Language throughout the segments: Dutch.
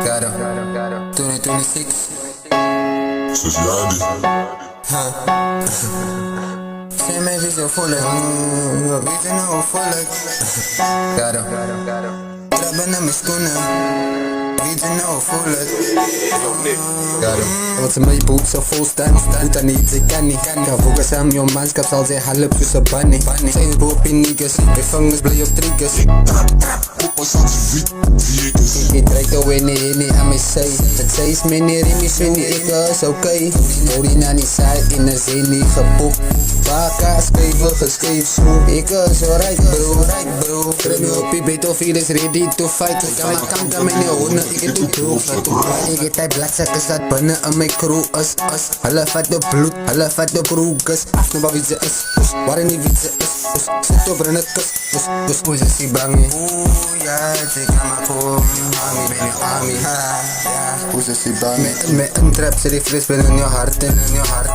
Claro, 2026. Society. Same message of full reason how full Claro, traban na mis kuna reason how full Claro. Wat my boek so vol staan, moet aan iets, ik kan niet. Ga focus aan mijn manskap, zal zij halp tussen bunny. Zijn boop in niggas, mijn vingers blij op triggers. Ik draai te winnen aan mijn zij. Het zij is meneer in mijn zin, ik is oké. Hoor naar die zij in de zin niet gepoept. Baka schrijven, geschreven zo. Ik is alright bro. Krijg me op je bed of hier is ready to fight. Kan mijn honden, ik doe droog. Ik heb tijd bladzakken zat binnen aan mijn crew is. Hulle vat de bloed, hulle vat de broekers. Af naar wie ze is, waarin die wie ze is. Zit op in het kus, hoe ze zich bang. Ja, ik ga maar voor Ami. Hoe ze zich bang. Met een trap, ze die fris binnen je hart.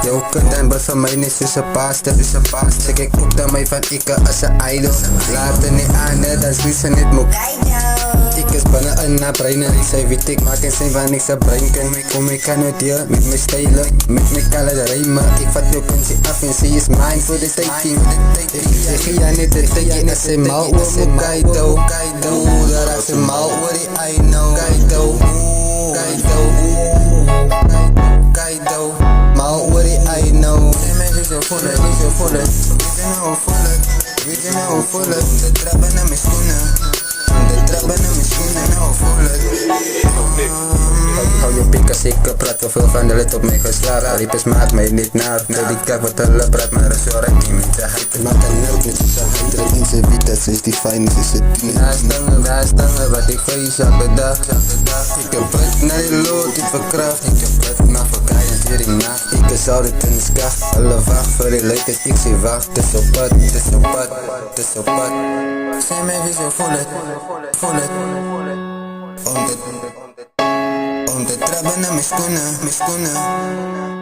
Jouw kut en bus van mij is tussen paasten. Zeg ik ook dan mij van ik als een idol. Laat er niet aan, dat is wie ze niet moet. Ik is binnen een na-breiner, ik zei weet ik maak en zijn van niks op brein kan. Kom ik kan het hier met mijn stijlen, met mijn kale rijmen. Ik vat jou kunstje af en ze is mine voor de taking. Ik zeg ja niet de taking, als ze mal oor moet Kaido. Daar als ze mal oor die I know. Kaido, mal oor die I know. Same message of full reason how full de traban na mis kuna nou full Hou je pik als ik praat, wel veel van de let op mij geslagen. Riepers maakt mij niet naar, dat ik kijk wat hulle praat, maar is zo recht niet met zijn hype. Maak een nerf met zijn hype, in zijn vita, 65 is het 10. Daar stangen wat ik face elke dag. Ik heb pret naar die lood, die verkracht. Ik heb pret naar verkrijgen, hier in nacht. Ik is altijd in de skacht, alle wacht voor die leukers, ik zie wacht. Het is op pad, het is op pad, het is op pad. Same message of full Om te traban na mis kuna